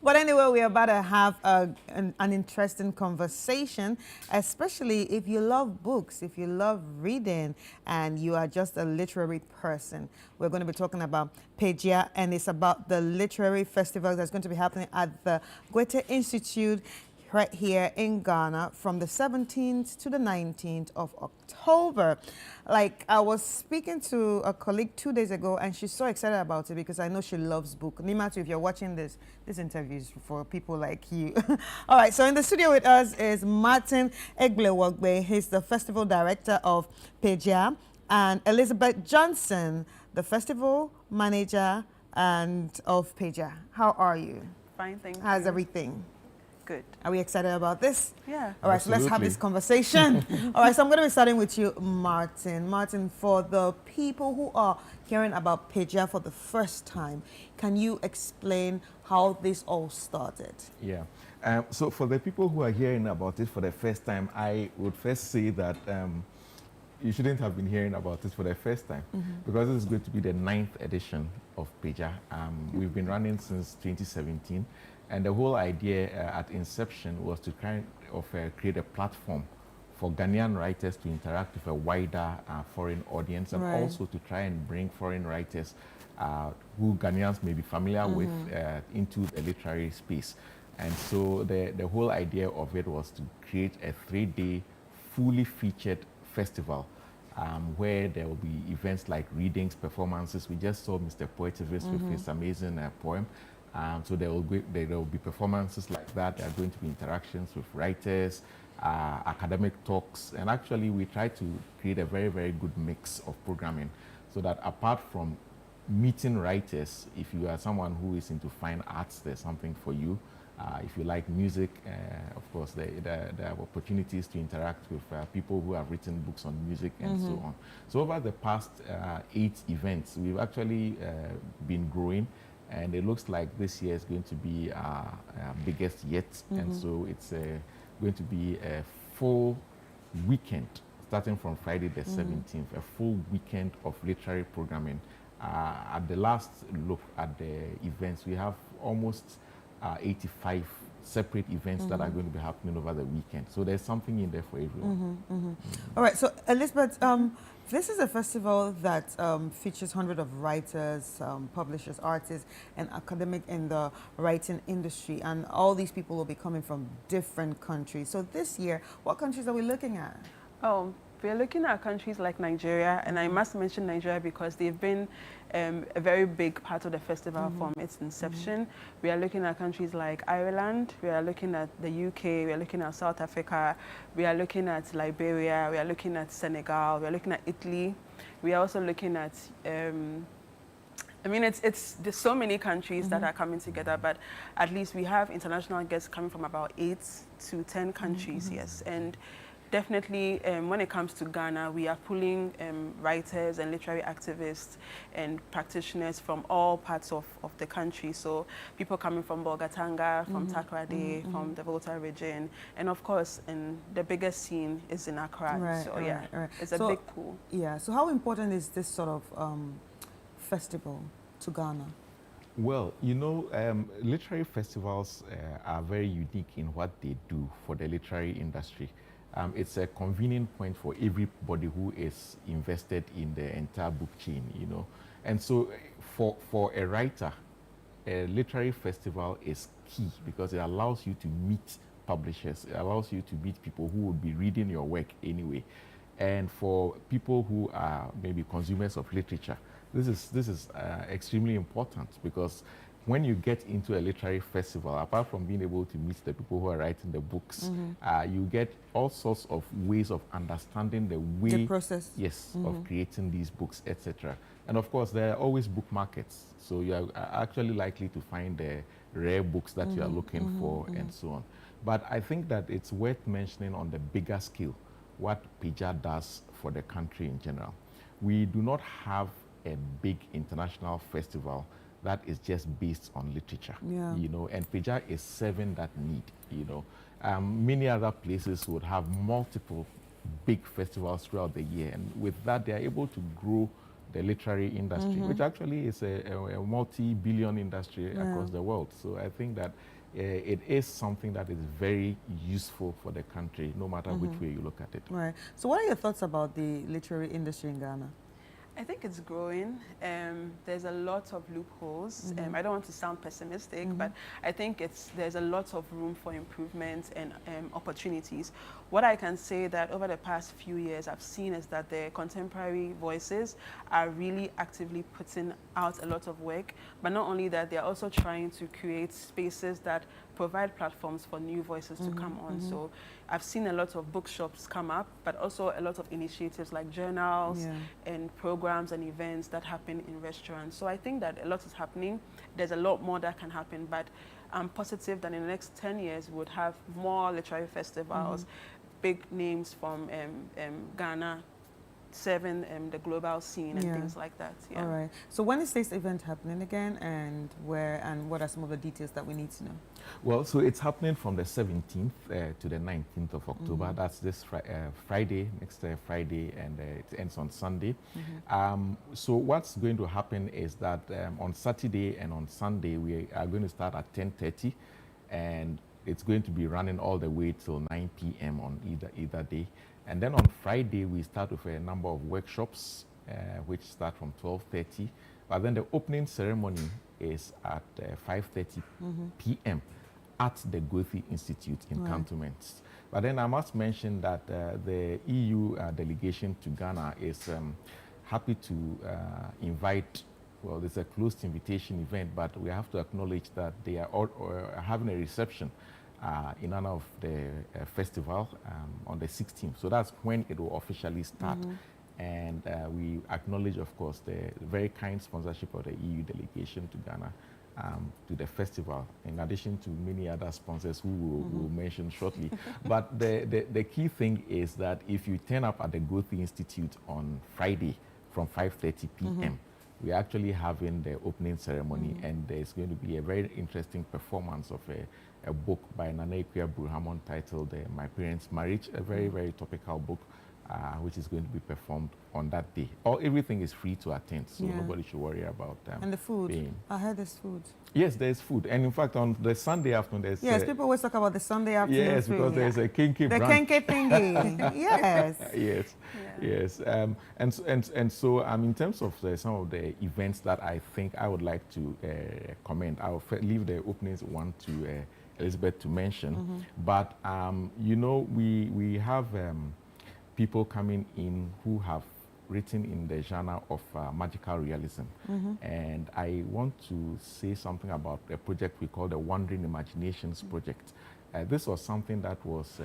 But anyway, we're about to have an interesting conversation, especially if you love books, if you love reading, and you are just a literary person. We're going to be talking about Peja, and it's about the literary festival that's going to be happening at the Goethe-Institut right here in Ghana from the 17th to the 19th of October. Like, I was speaking to a colleague 2 days ago, and she's so excited about it because I know she loves book. Nimatu, if you're watching this interview is for people like you. All right, so in the studio with us is Martin Egblewogbe. He's the festival director of Peja, and Elizabeth Johnson, the festival manager and of Peja. How are you? Fine, thank you. How's everything? Good. Are we excited about this? Yeah. All right, so let's have this conversation. All right, so I'm going to be starting with you, Martin. Martin, for the people who are hearing about Peja for the first time, can you explain how this all started? Yeah. So for the people who are hearing about it for the first time, I would first say that you shouldn't have been hearing about it for the first time, because this is going to be the 9th edition of Peja. We've been running since 2017. And the whole idea at inception was to kind of create a platform for Ghanaian writers to interact with a wider foreign audience, and also to try and bring foreign writers who Ghanaians may be familiar with into the literary space. And so the whole idea of it was to create a 3-day fully featured festival where there will be events like readings, performances. We just saw Mr. Poetivis with his amazing poem. So there will be performances like that. There are going to be interactions with writers, academic talks, and actually we try to create a very, very good mix of programming so that apart from meeting writers, if you are someone who is into fine arts, there's something for you. If you like music, of course, there are opportunities to interact with people who have written books on music and so on. So over the past 8 events, we've actually been growing. And it looks like this year is going to be our biggest yet. And so it's going to be a full weekend, starting from Friday the 17th, a full weekend of literary programming. At the last look at the events, we have almost 85 separate events that are going to be happening over the weekend. So there's something in there for everyone. All right, so Elizabeth, this is a festival that features hundreds of writers, publishers, artists, and academics in the writing industry. And all these people will be coming from different countries. So this year, what countries are we looking at? Oh, we're looking at countries like Nigeria, and I must mention Nigeria because they've been a very big part of the festival from its inception. We are looking at countries like Ireland, we are looking at the UK, we are looking at South Africa, we are looking at Liberia, we are looking at Senegal, we are looking at Italy. We are also looking at I mean, there's so many countries that are coming together, but at least we have international guests coming from about 8 to 10 countries, yes. And definitely, when it comes to Ghana, we are pulling writers and literary activists and practitioners from all parts of the country. So people coming from Bolgatanga, from Takoradi, from the Volta region, and of course, the biggest scene is in Accra. Right, so yeah, it's a so, big pool. Yeah, so how important is this sort of festival to Ghana? Well, you know, literary festivals are very unique in what they do for the literary industry. It's a convenient point for everybody who is invested in the entire book chain, you know. And so for a writer, a literary festival is key because it allows you to meet publishers. It allows you to meet people who would be reading your work anyway. And for people who are maybe consumers of literature, this is extremely important because when you get into a literary festival, apart from being able to meet the people who are writing the books, you get all sorts of ways of understanding the way, the process, of creating these books, etc. And of course, there are always book markets, so you are actually likely to find the rare books that you are looking for, and so on. But I think that it's worth mentioning on the bigger scale what Peja does for the country in general. We do not have a big international festival that is just based on literature, you know, and Peja is serving that need, you know. Many other places would have multiple big festivals throughout the year, and with that, they are able to grow the literary industry, which actually is a multi-billion industry across the world. So I think that it is something that is very useful for the country, no matter which way you look at it. Right. So what are your thoughts about the literary industry in Ghana? I think it's growing. There's a lot of loopholes. I don't want to sound pessimistic, but I think there's a lot of room for improvement and opportunities. What I can say that over the past few years I've seen is that the contemporary voices are really actively putting out a lot of work, but not only that, they're also trying to create spaces that provide platforms for new voices to come on. So I've seen a lot of bookshops come up, but also a lot of initiatives like journals and programs and events that happen in restaurants. So I think that a lot is happening. There's a lot more that can happen, but I'm positive that in the next 10 years we would have more literary festivals, big names from Ghana serving the global scene and things like that. Yeah. All right. So when is this event happening again, and where, and what are some of the details that we need to know? Well, so it's happening from the 17th to the 19th of October. That's this Friday, next Friday, and it ends on Sunday. So what's going to happen is that on Saturday and on Sunday, we are going to start at 10:30, and it's going to be running all the way till 9 p.m. on either day. And then on Friday, we start with a number of workshops, which start from 12:30. But then the opening ceremony is at 5:30 p.m. at the Goethe-Institut in Cantonments. But then I must mention that the EU delegation to Ghana is happy to invite, well, it's a closed invitation event, but we have to acknowledge that they are all, having a reception in honor of the festival on the 16th. So that's when it will officially start. And we acknowledge, of course, the very kind sponsorship of the EU delegation to Ghana to the festival, in addition to many other sponsors who we'll mention shortly. But the key thing is that if you turn up at the Goethe-Institut on Friday from 5:30 p.m., we're actually having the opening ceremony, and there's going to be a very interesting performance of a book by Nana Ikuya Burhamon titled My Parents' Marriage, a very, very topical book, which is going to be performed on that day. Everything is free to attend, so nobody should worry about and the food. paying. I heard there's food. Yes, there's food. And in fact, on the Sunday afternoon, there's... Yes, people always talk about the Sunday afternoon Yes, food. because there's a kinky The brunch. kenke pingy. Yes. Yes, yes. And so in terms of some of the events that I think I would like to comment, I'll leave the openings one to Elizabeth to mention. But, you know, we have people coming in who have written in the genre of magical realism. And I want to say something about a project we call the Wandering Imaginations Project. This was something that was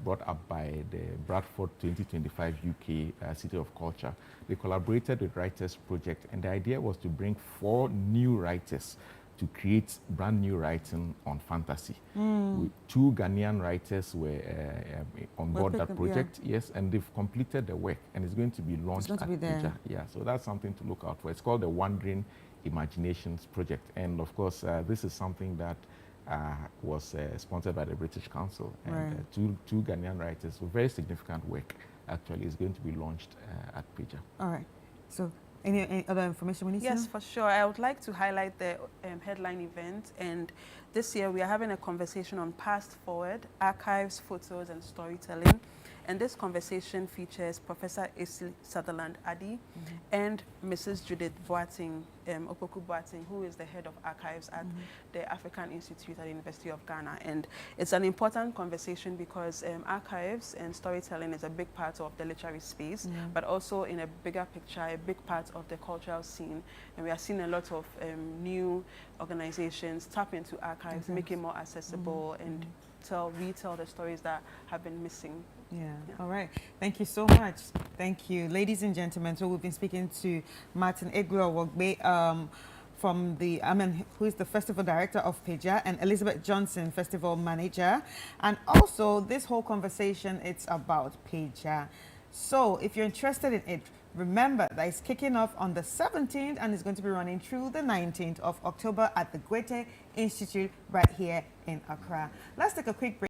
brought up by the Bradford 2025 UK City of Culture. They collaborated with Writers Project, and the idea was to bring 4 new writers to create brand new writing on fantasy. 2 Ghanaian writers were on board that project, yes, and they've completed the work, and it's going to be launched at Pija. Yeah, so that's something to look out for. It's called the Wandering Imaginations Project, and of course, this is something that was sponsored by the British Council, and two Ghanaian writers with very significant work actually is going to be launched at Pija. All right, so any other information we need to know? Yes, for sure. I would like to highlight the headline event, and this year we are having a conversation on Past Forward, Archives, Photos and Storytelling. And this conversation features Professor Isi Sutherland Addy and Mrs. Judith Boateng, Opoku Boateng, who is the head of archives at the African Institute at the University of Ghana. And it's an important conversation because archives and storytelling is a big part of the literary space, but also in a bigger picture, a big part of the cultural scene. And we are seeing a lot of new organizations tap into archives, make it more accessible and retell the stories that have been missing. Yeah. All right. Thank you so much. Thank you. Ladies and gentlemen, so we've been speaking to Martin Eglo-Wogbe from the, who is the festival director of Pija, and Elizabeth Johnson, festival manager. And also, this whole conversation, it's about Pija. So if you're interested in it, remember that it's kicking off on the 17th and it's going to be running through the 19th of October at the Goethe-Institut right here in Accra. Let's take a quick break.